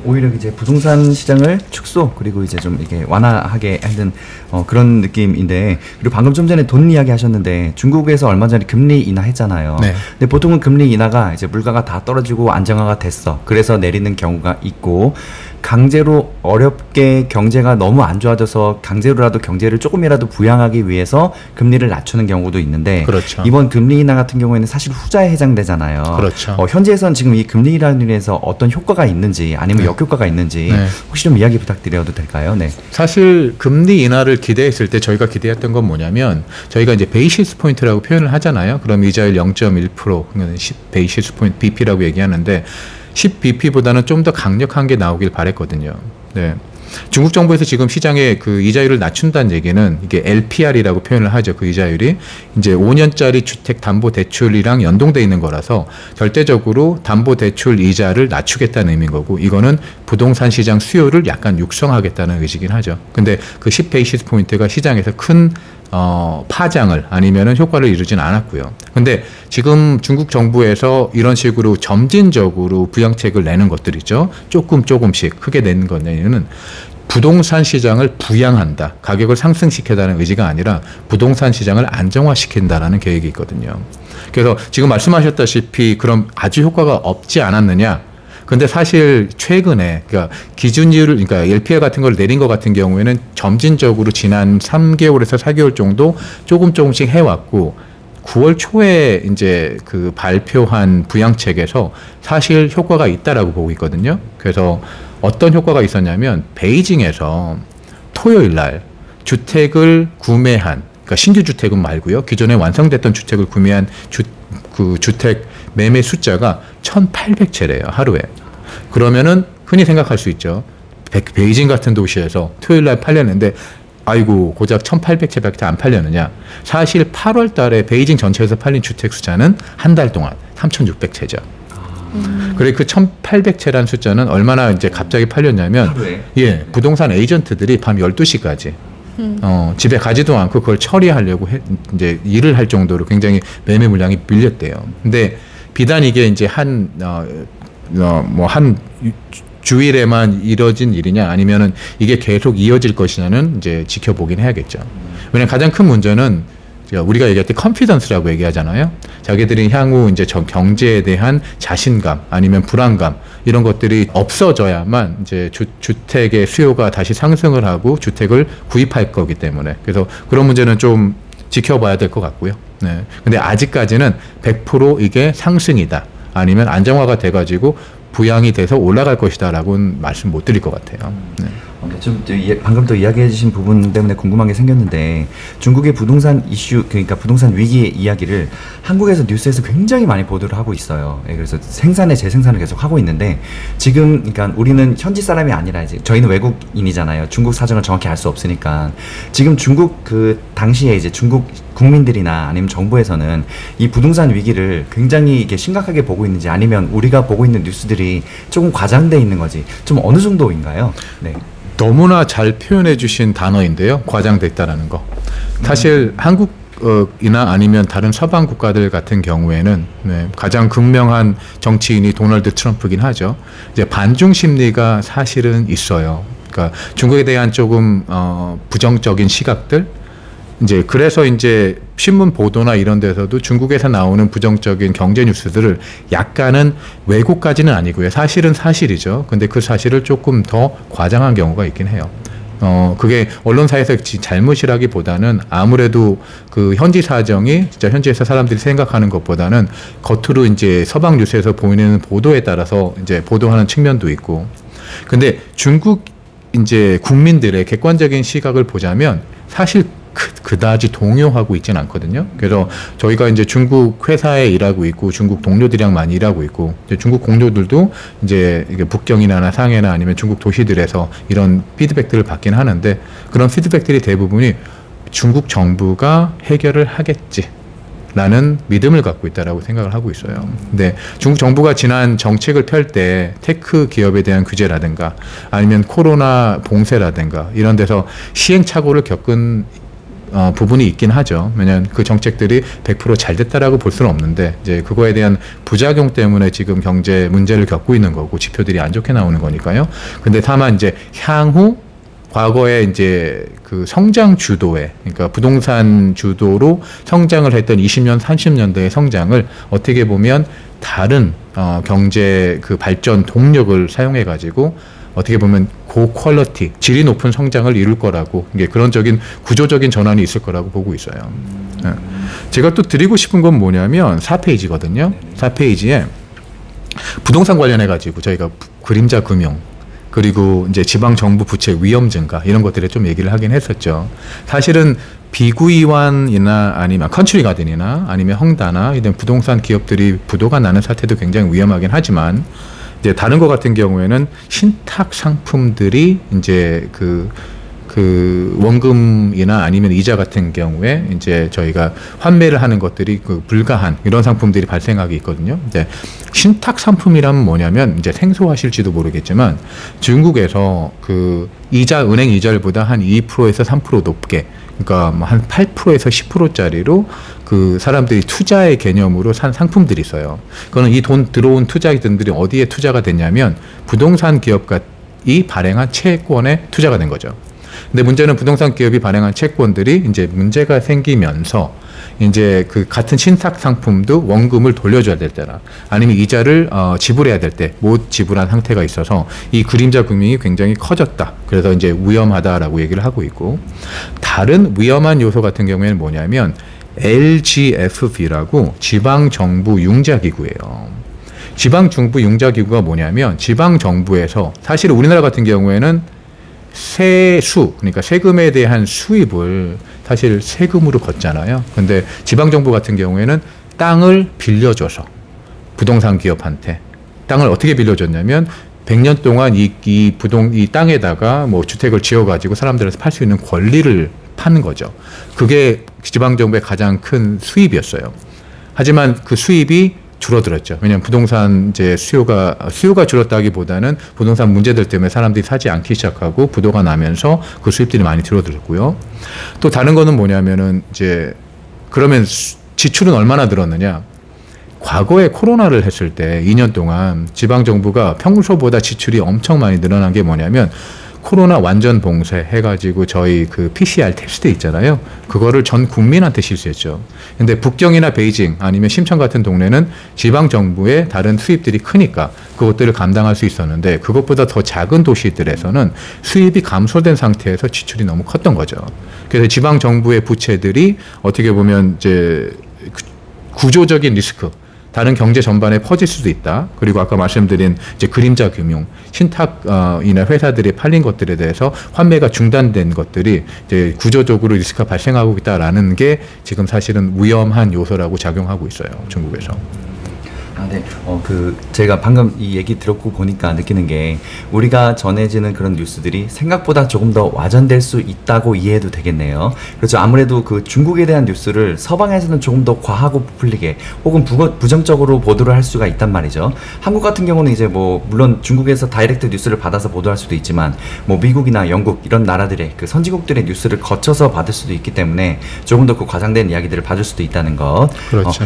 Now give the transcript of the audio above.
오히려 이제 부동산 시장을 축소 그리고 이제 좀 이게 완화하게 하는 그런 느낌인데, 그리고 방금 좀 전에 돈 이야기 하셨는데 중국에서 얼마 전에 금리 인하했잖아요. 네. 근데 보통은 금리 인하가 이제 물가가 다 떨어지고 안정화가 됐어. 그래서 내리는 경우가 있고, 강제로 어렵게 경제가 너무 안 좋아져서 강제로라도 경제를 조금이라도 부양하기 위해서 금리를 낮추는 경우도 있는데, 그렇죠. 이번 금리 인하 같은 경우에는 사실 후자에 해당되잖아요. 그렇죠. 현재에선 지금 이 금리 인하에서 어떤 효과가 있는지 아니면 역효과가 있는지 혹시 좀 이야기 부탁드려도 될까요? 네. 사실 금리 인하를 기대했을 때 저희가 기대했던 건 뭐냐면, 저희가 이제 베이시스 포인트라고 표현을 하잖아요. 그럼 이자율 0.1%, 10 베이시스 포인트 BP라고 얘기하는데 10bp보다는 좀 더 강력한 게 나오길 바랬거든요. 네. 중국 정부에서 지금 시장에 그 이자율을 낮춘다는 얘기는 이게 LPR이라고 표현을 하죠. 그 이자율이 이제 5년짜리 주택 담보 대출이랑 연동돼 있는 거라서 절대적으로 담보 대출 이자를 낮추겠다는 의미인 거고, 이거는 부동산 시장 수요를 약간 육성하겠다는 의지긴 하죠. 근데 그 10 베이시스 포인트가 시장에서 큰 파장을 아니면은 효과를 이루진 않았고요. 근데 지금 중국 정부에서 이런 식으로 점진적으로 부양책을 내는 것들이죠. 조금씩 크게 내는 거는 부동산 시장을 부양한다, 가격을 상승시키다는 의지가 아니라 부동산 시장을 안정화시킨다라는 계획이 있거든요. 그래서 지금 말씀하셨다시피 그럼 아주 효과가 없지 않았느냐? 근데 사실 최근에 그러니까 기준율을, 그러니까 LPR 같은 걸 내린 것 같은 경우에는 점진적으로 지난 3개월에서 4개월 정도 조금씩 해왔고, 9월 초에 이제 그 발표한 부양책에서 사실 효과가 있다라고 보고 있거든요. 그래서 어떤 효과가 있었냐면, 베이징에서 토요일 날 주택을 구매한, 그러니까 신규 주택은 말고요, 기존에 완성됐던 주택을 구매한 그 주택 매매 숫자가 1,800채래요, 하루에. 그러면은 흔히 생각할 수 있죠. 베이징 같은 도시에서 토요일 날 팔렸는데 아이고 고작 1,800채밖에 안 팔렸느냐. 사실 8월 달에 베이징 전체에서 팔린 주택 숫자는 한 달 동안 3,600채죠. 그리고 그 1,800채라는 숫자는 얼마나 이제 갑자기 팔렸냐면, 부동산 에이전트들이 밤 12시까지 집에 가지도 않고 그걸 처리하려고 이제 일을 할 정도로 굉장히 매매 물량이 밀렸대요. 근데 비단 이게 이제 한 주일에만 이뤄진 일이냐, 아니면은 이게 계속 이어질 것이냐는 이제 지켜보긴 해야겠죠. 왜냐면 가장 큰 문제는 우리가 얘기할 때 컨피던스라고 얘기하잖아요. 자기들이 향후 이제 경제에 대한 자신감 아니면 불안감, 이런 것들이 없어져야만 이제 주택의 수요가 다시 상승을 하고 주택을 구입할 거기 때문에, 그래서 그런 문제는 좀 지켜봐야 될 것 같고요. 네. 근데 아직까지는 100% 이게 상승이다, 아니면 안정화가 돼가지고 부양이 돼서 올라갈 것이다라고는 말씀 못 드릴 것 같아요. 네. 방금 또 이야기해 주신 부분 때문에 궁금한 게 생겼는데, 중국의 부동산 이슈, 그러니까 부동산 위기의 이야기를 한국에서 뉴스에서 굉장히 많이 보도를 하고 있어요. 그래서 재생산을 계속 하고 있는데, 지금 그러니까 우리는 현지 사람이 아니라 이제 저희는 외국인이잖아요. 중국 사정을 정확히 알 수 없으니까. 지금 중국 그 당시에 이제 중국 국민들이나 아니면 정부에서는 이 부동산 위기를 굉장히 이게 심각하게 보고 있는지, 아니면 우리가 보고 있는 뉴스들이 조금 과장돼 있는 거지, 좀 어느 정도인가요? 네. 너무나 잘 표현해 주신 단어인데요. 과장됐다라는 거. 사실 한국이나 아니면 다른 서방 국가들 같은 경우에는 가장 극명한 정치인이 도널드 트럼프긴 하죠. 이제 반중 심리가 사실은 있어요. 그러니까 중국에 대한 조금 부정적인 시각들, 이제 그래서 이제 신문 보도나 이런 데서도 중국에서 나오는 부정적인 경제 뉴스들을 약간은 왜곡까지는 아니고요. 사실은 사실이죠. 근데 그 사실을 조금 더 과장한 경우가 있긴 해요. 그게 언론사에서 잘못이라기보다는 아무래도 그 현지 사정이 진짜 현지에서 사람들이 생각하는 것보다는 겉으로 이제 서방 뉴스에서 보이는 보도에 따라서 이제 보도하는 측면도 있고. 근데 중국 이제 국민들의 객관적인 시각을 보자면 사실 그다지 동요하고 있지는 않거든요. 그래서 저희가 이제 중국 회사에 일하고 있고 중국 동료들이랑 많이 일하고 있고, 이제 중국 공조들도 이제 북경이나 상해나 아니면 중국 도시들에서 이런 피드백들을 받긴 하는데, 그런 피드백들이 대부분이 중국 정부가 해결을 하겠지 라는 믿음을 갖고 있다라고 생각을 하고 있어요. 근데 중국 정부가 지난 정책을 펼 때 테크 기업에 대한 규제라든가 아니면 코로나 봉쇄라든가 이런 데서 시행착오를 겪은 부분이 있긴 하죠. 왜냐하면 그 정책들이 100%잘 됐다라고 볼 수는 없는데 이제 그거에 대한 부작용 때문에 지금 경제 문제를 겪고 있는 거고 지표들이 안 좋게 나오는 거니까요. 근데 다만 이제 향후 과거에 이제 그 성장 주도에, 그러니까 부동산 주도로 성장을 했던 20년, 30년대의 성장을 어떻게 보면 다른 경제 그 발전 동력을 사용해 가지고 어떻게 보면 고퀄리티, 질이 높은 성장을 이룰 거라고, 이게 그런적인 구조적인 전환이 있을 거라고 보고 있어요. 네. 제가 또 드리고 싶은 건 뭐냐면 4페이지거든요. 4페이지에 부동산 관련해 가지고 저희가 그림자 금융, 그리고 이제 지방 정부 부채 위험 증가 이런 것들에 좀 얘기를 하긴 했었죠. 사실은 비구이완이나 아니면 컨트리 가든이나 아니면 헝다나 이런 부동산 기업들이 부도가 나는 사태도 굉장히 위험하긴 하지만 이제 다른 것 같은 경우에는 신탁 상품들이 이제 그 원금이나 아니면 이자 같은 경우에 이제 저희가 환매를 하는 것들이 그 불가한 이런 상품들이 발생하기 있거든요. 이제 신탁 상품이라면 뭐냐면 이제 생소하실지도 모르겠지만 중국에서 그 이자 은행 이자율보다 한 2%에서 3% 높게, 그러니까 뭐 한 8%에서 10%짜리로 그 사람들이 투자의 개념으로 산 상품들이 있어요. 그거는 이 돈 들어온 투자자들이 어디에 투자가 됐냐면 부동산 기업이 발행한 채권에 투자가 된 거죠. 근데 문제는 부동산 기업이 발행한 채권들이 이제 문제가 생기면서 이제 그 같은 신탁 상품도 원금을 돌려줘야 될 때나 아니면 이자를 지불해야 될 때 못 지불한 상태가 있어서 이 그림자 금융이 굉장히 커졌다. 그래서 이제 위험하다라고 얘기를 하고 있고, 다른 위험한 요소 같은 경우에는 뭐냐면 LGFV라고 지방정부 융자기구예요. 지방정부 융자기구가 뭐냐면 지방정부에서 사실 우리나라 같은 경우에는 세수, 그러니까 세금에 대한 수입을 사실 세금으로 걷잖아요. 근데 지방정부 같은 경우에는 땅을 빌려줘서 부동산 기업한테 땅을 어떻게 빌려줬냐면 100년 동안 이 땅에다가 뭐 주택을 지어가지고 사람들한테 팔 수 있는 권리를 파는 거죠. 그게 지방정부의 가장 큰 수입이었어요. 하지만 그 수입이 줄어들었죠. 왜냐하면 부동산 이제 수요가 줄었다기보다는 부동산 문제들 때문에 사람들이 사지 않기 시작하고 부도가 나면서 그 수입들이 많이 줄어들었고요. 또 다른 거는 뭐냐면은 이제 그러면 지출은 얼마나 늘었느냐? 과거에 코로나를 했을 때 2년 동안 지방 정부가 평소보다 지출이 엄청 많이 늘어난 게 뭐냐면 코로나 완전 봉쇄 해가지고 저희 그 PCR 테스트 있잖아요. 그거를 전 국민한테 실시했죠. 근데 북경이나 베이징 아니면 심천 같은 동네는 지방 정부의 다른 수입들이 크니까 그것들을 감당할 수 있었는데 그것보다 더 작은 도시들에서는 수입이 감소된 상태에서 지출이 너무 컸던 거죠. 그래서 지방 정부의 부채들이 어떻게 보면 이제 구조적인 리스크, 다른 경제 전반에 퍼질 수도 있다. 그리고 아까 말씀드린 이제 그림자 금융, 신탁이나 회사들이 팔린 것들에 대해서 환매가 중단된 것들이 이제 구조적으로 리스크가 발생하고 있다라는 게 지금 사실은 위험한 요소라고 작용하고 있어요. 중국에서. 네. 제가 방금 이 얘기 들었고 보니까 느끼는 게 우리가 전해지는 그런 뉴스들이 생각보다 조금 더 와전될 수 있다고 이해해도 되겠네요. 그렇죠. 아무래도 그 중국에 대한 뉴스를 서방에서는 조금 더 과하고 부풀리게 혹은 부정적으로 보도를 할 수가 있단 말이죠. 한국 같은 경우는 이제 뭐 물론 중국에서 다이렉트 뉴스를 받아서 보도할 수도 있지만 뭐 미국이나 영국 이런 나라들의 그 선진국들의 뉴스를 거쳐서 받을 수도 있기 때문에 조금 더 그 과장된 이야기들을 받을 수도 있다는 것. 그렇죠.